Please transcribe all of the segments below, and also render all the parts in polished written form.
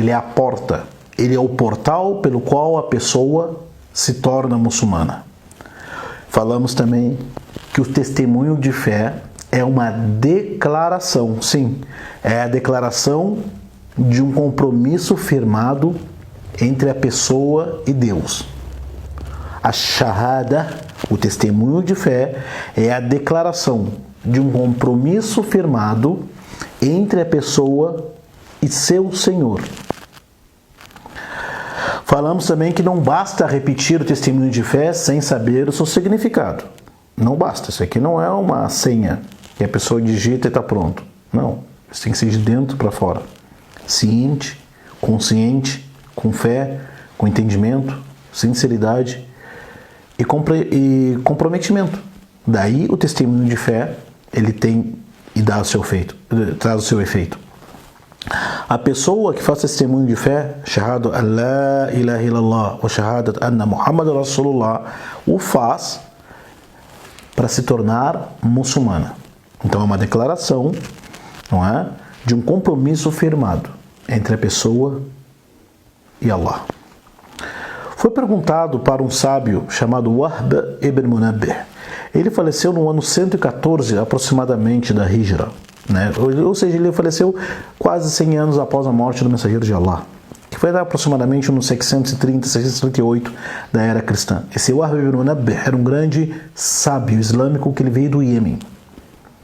ele é a porta, ele é o portal pelo qual a pessoa se torna muçulmana. Falamos também que o testemunho de fé é uma declaração, sim, é a declaração de um compromisso firmado entre a pessoa e Deus. A shahada, o testemunho de fé, é a declaração de um compromisso firmado entre a pessoa e seu Senhor. Falamos também que não basta repetir o testemunho de fé sem saber o seu significado. Não basta, isso aqui não é uma senha que a pessoa digita e está pronto. Não, isso tem que ser de dentro para fora. Ciente, consciente, com fé, com entendimento, sinceridade e comprometimento. Daí o testemunho de fé, ele tem e dá o seu efeito, traz o seu efeito. A pessoa que faz testemunho de fé, shahadu an la ilaha illallah wa shahadat anna Muhammad Rasulullah, o faz para se tornar muçulmana. Então é uma declaração, não é, de um compromisso firmado entre a pessoa e Allah. Foi perguntado para um sábio chamado Wahb ibn Munabbih. Ele faleceu no ano 114 aproximadamente da Hijra, né? Ou seja, ele faleceu quase 100 anos após a morte do mensageiro de Allah, que foi aproximadamente no 630, 638 da era cristã. Esse Wahb ibn Munabbih era um grande sábio islâmico que ele veio do Iêmen.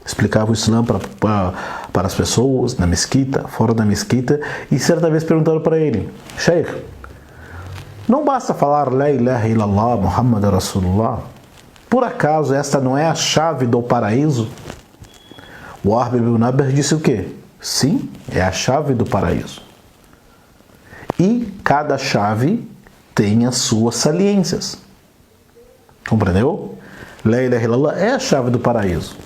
Explicava o Islã para as pessoas, na mesquita, fora da mesquita, e certa vez perguntaram para ele: Sheikh, não basta falar La ilaha illallah, Muhammad Rasulullah? Por acaso esta não é a chave do paraíso? O Wahb ibn Munabbih disse o quê? Sim, é a chave do paraíso. E cada chave tem as suas saliências. Compreendeu? La ilaha illallah é a chave do paraíso.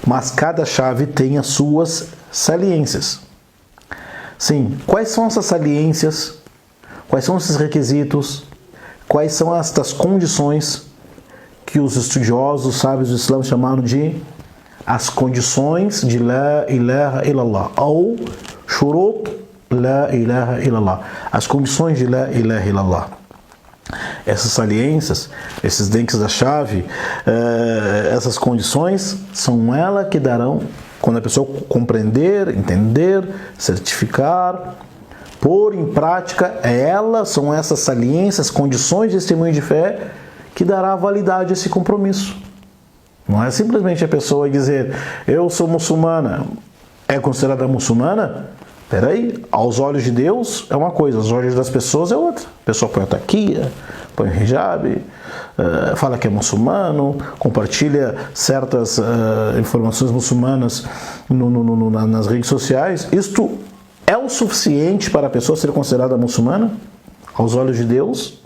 Mas cada chave tem as suas saliências. Sim, quais são essas saliências? Quais são esses requisitos? Quais são estas condições que os estudiosos, sábios do Islã chamaram de as condições de La ilaha illallah, ou shurut La ilaha illallah, as condições de La ilaha illallah. Essas saliências, esses dentes da chave, essas condições são elas que darão, quando a pessoa compreender, entender, certificar, pôr em prática, são essas saliências, condições de testemunho de fé que dará validade a esse compromisso. Não é simplesmente a pessoa dizer, eu sou muçulmana, é considerada muçulmana? Peraí, aos olhos de Deus é uma coisa, aos olhos das pessoas é outra. A pessoa põe a taquia, põe o hijab, fala que é muçulmano, compartilha certas informações muçulmanas nas redes sociais. Isto é o suficiente para a pessoa ser considerada muçulmana? Aos olhos de Deus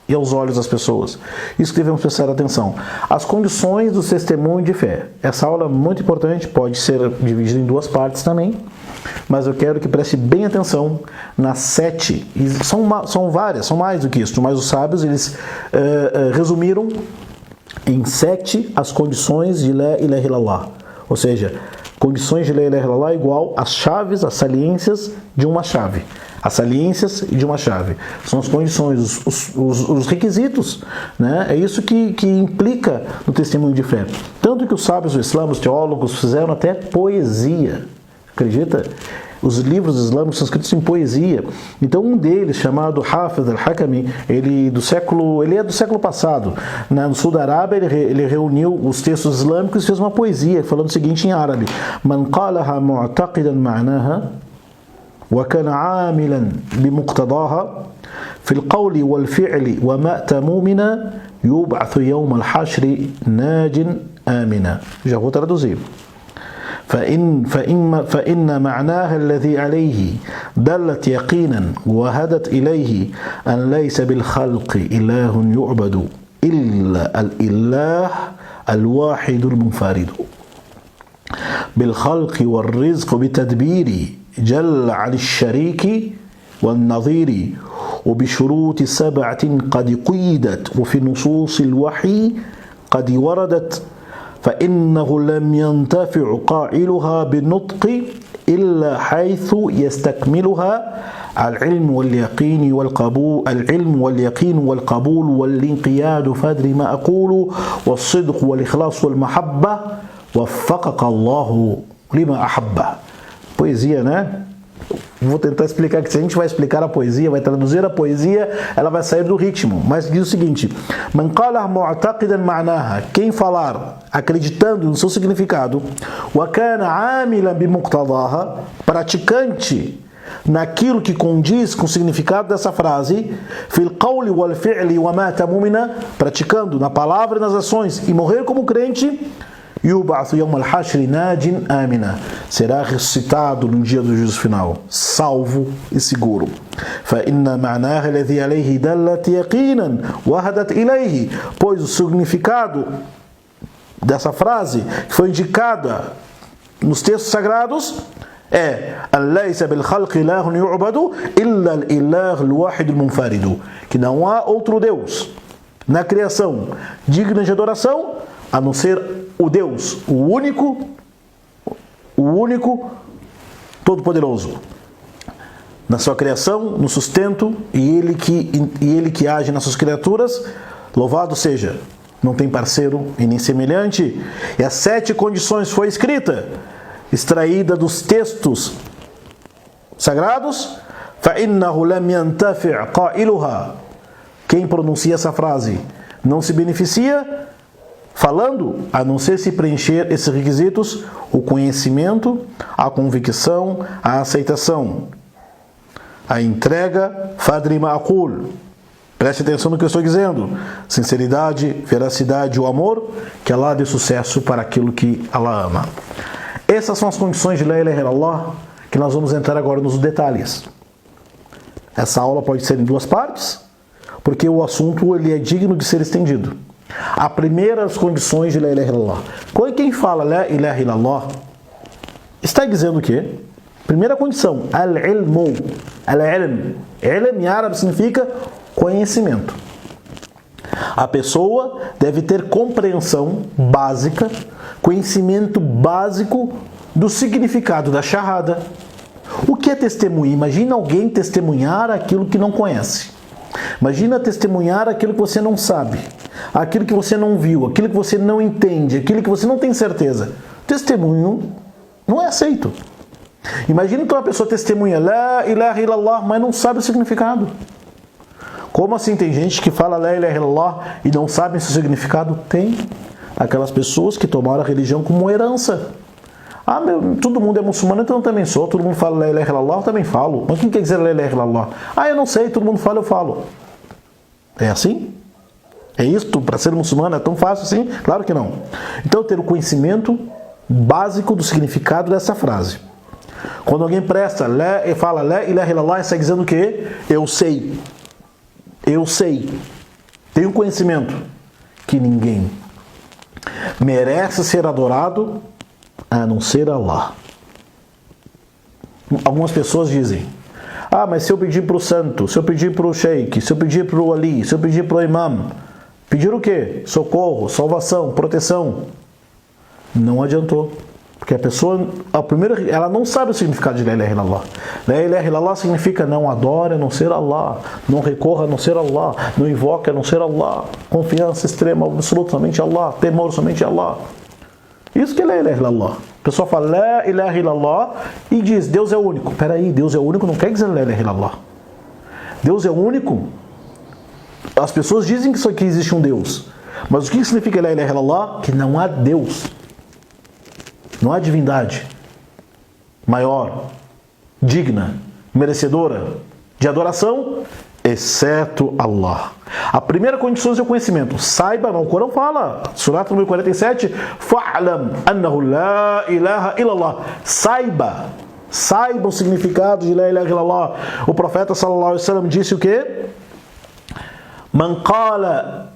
e aos olhos das pessoas. Isso que devemos prestar atenção. As condições do testemunho de fé. Essa aula é muito importante, pode ser dividida em duas partes também, mas eu quero que preste bem atenção nas 7, e são várias, são mais do que isso, mas os sábios eles resumiram em 7 as condições de La ilaha illallah. Ou seja, condições de La ilaha illallah igual às chaves, as saliências de uma chave. As saliências de uma chave. São as condições, os requisitos, né? É isso que implica no testemunho de fé. Tanto que os sábios do Islã, os teólogos, fizeram até poesia. Acredita? Os livros islâmicos são escritos em poesia. Então um deles, chamado Hafiz al-Hakami, ele é do século passado. No sul da Arábia, ele reuniu os textos islâmicos e fez uma poesia, falando o seguinte em árabe: Man qalaha mu'taqidan ma'naha وكان عاملا بمقتضاها في القول والفعل ومات مؤمنا يبعث يوم الحشر ناج آمنا. Já vou traduzir. فإن معناها الذي عليه دلت يقينا وهدت إليه أن ليس بالخلق إله يعبد إلا الإله الواحد المنفرد بالخلق والرزق بتدبير جل عن الشريك والنظير وبشروط 7 قد قيدت وفي نصوص الوحي قد وردت فإنه لم ينتفع قائلها بالنطق إلا حيث يستكملها العلم واليقين والقبول والانقياد فادري ما أقول والصدق والإخلاص والمحبة وفقك الله لما أحبه. Poesia, né? Vou tentar explicar que se a gente vai explicar a poesia, vai traduzir a poesia, ela vai sair do ritmo. Mas diz o seguinte: Man qala mu'taqidan ma'naha, quem falar acreditando no seu significado, wa kana 'amilan bimuqtadaha, praticante naquilo que condiz com o significado dessa frase, fil qawli wal fi'li wa mata mu'mina, praticando na palavra e nas ações e morrer como crente, yub'athu yawm al-hashr najin amina, será ressuscitado no dia do juízo final, salvo e seguro. Fa inna ma'naha alladhi alayhi dallat yaqinan wa hadat ilayhi, pois o significado dessa frase que foi indicada nos textos sagrados é laysa bil khalqi ilahun yu'badu illa al-ilah al-wahid al-munfarid, que não há outro Deus na criação digno de adoração a não ser o Deus, o único, todo-poderoso, na sua criação, no sustento, e ele que age nas suas criaturas, louvado seja, não tem parceiro e nem semelhante. E as 7 condições foi escrita, extraída dos textos sagrados, فَإِنَّهُ لَمْ يَنْتَفِعْ قَائِلُهَا, quem pronuncia essa frase não se beneficia falando, a não ser se preencher esses requisitos: o conhecimento, a convicção, a aceitação, a entrega, fadri ma'qul, preste atenção no que eu estou dizendo, sinceridade, veracidade, o amor, que Allah dê sucesso para aquilo que Allah ama. Essas são as condições de La ilaha illallah, que nós vamos entrar agora nos detalhes. Essa aula pode ser em 2 partes, porque o assunto ele é digno de ser estendido. A primeira das condições de La ilaha illallah. Quem fala La ilaha illallah está dizendo o quê? Primeira condição, al-ilmu. Al-ilm. Ilm em árabe significa conhecimento. A pessoa deve ter compreensão básica, conhecimento básico do significado da shahada. O que é testemunho? Imagina alguém testemunhar aquilo que não conhece. Imagina testemunhar aquilo que você não sabe, aquilo que você não viu, aquilo que você não entende, aquilo que você não tem certeza. Testemunho não é aceito. Imagina que uma pessoa testemunha La ilaha illallah, mas não sabe o significado. Como assim tem gente que fala La ilaha illallah e não sabe o seu significado? Tem. Aquelas pessoas que tomaram a religião como herança. Todo mundo é muçulmano, então eu também sou. Todo mundo fala La ilaha illallah, eu também falo. Mas quem quer dizer La ilaha illallah? Eu não sei, todo mundo fala, eu falo. É assim? É isto? Para ser muçulmano é tão fácil assim? Claro que não. Então ter o conhecimento básico do significado dessa frase. Quando alguém fala La ilaha illallah, está dizendo o quê? Eu sei. Eu sei. Tenho conhecimento que ninguém merece ser adorado a não ser Allah. Algumas pessoas dizem: mas se eu pedir para o santo, se eu pedir para o sheik, se eu pedir para o ali, se eu pedir para o imam, pedir o quê? Socorro, salvação, proteção. Não adiantou. Porque a pessoa, ela não sabe o significado de La ilaha illallah. La ilaha illallah significa não adore a não ser Allah, não recorra a não ser Allah, não invoque a não ser Allah, confiança extrema absolutamente Allah, temor somente Allah. Isso que é La ilaha illallah. A pessoa fala La ilaha illallah e diz Deus é único. Peraí, Deus é único não quer dizer La ilaha illallah. Deus é único. As pessoas dizem que existe um Deus. Mas o que significa La ilaha illallah? Que não há Deus. Não há divindade maior, digna, merecedora de adoração, exceto Allah. A primeira condição é o conhecimento. Saiba, o Corão fala, Surah número 47, Fa'lam annahu la ilaha illallah. Saiba o significado de La ilaha illallah. O profeta sallallahu alaihi wasallam disse o quê? Man qala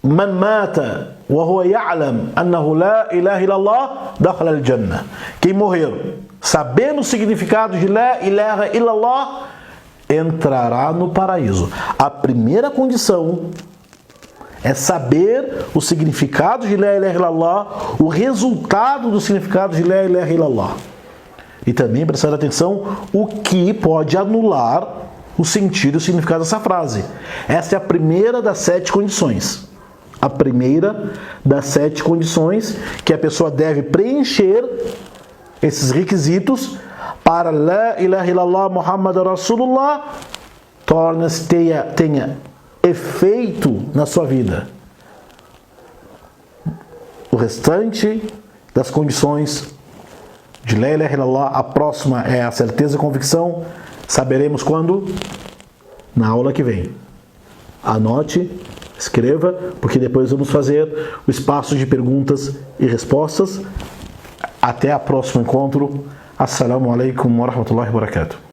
man mata wa huwa ya'lam annahu la ilaha illallah dakhala al-jannah. Quem morrer sabendo o significado de La ilaha illallah entrará no paraíso. A primeira condição é saber o significado de La ilaha illallah, o resultado do significado de La ilaha illallah. E também prestar atenção o que pode anular o sentido e o significado dessa frase. Essa é a primeira das 7 condições. A primeira das 7 condições que a pessoa deve preencher esses requisitos para La ilaha illallah Muhammad Rasulullah tenha efeito na sua vida. O restante das condições de La ilaha illallah, a próxima é a certeza e convicção. Saberemos quando? Na aula que vem. Anote, escreva, porque depois vamos fazer o espaço de perguntas e respostas. Até o próximo encontro. Assalamu alaikum wa rahmatullahi wa barakatuh.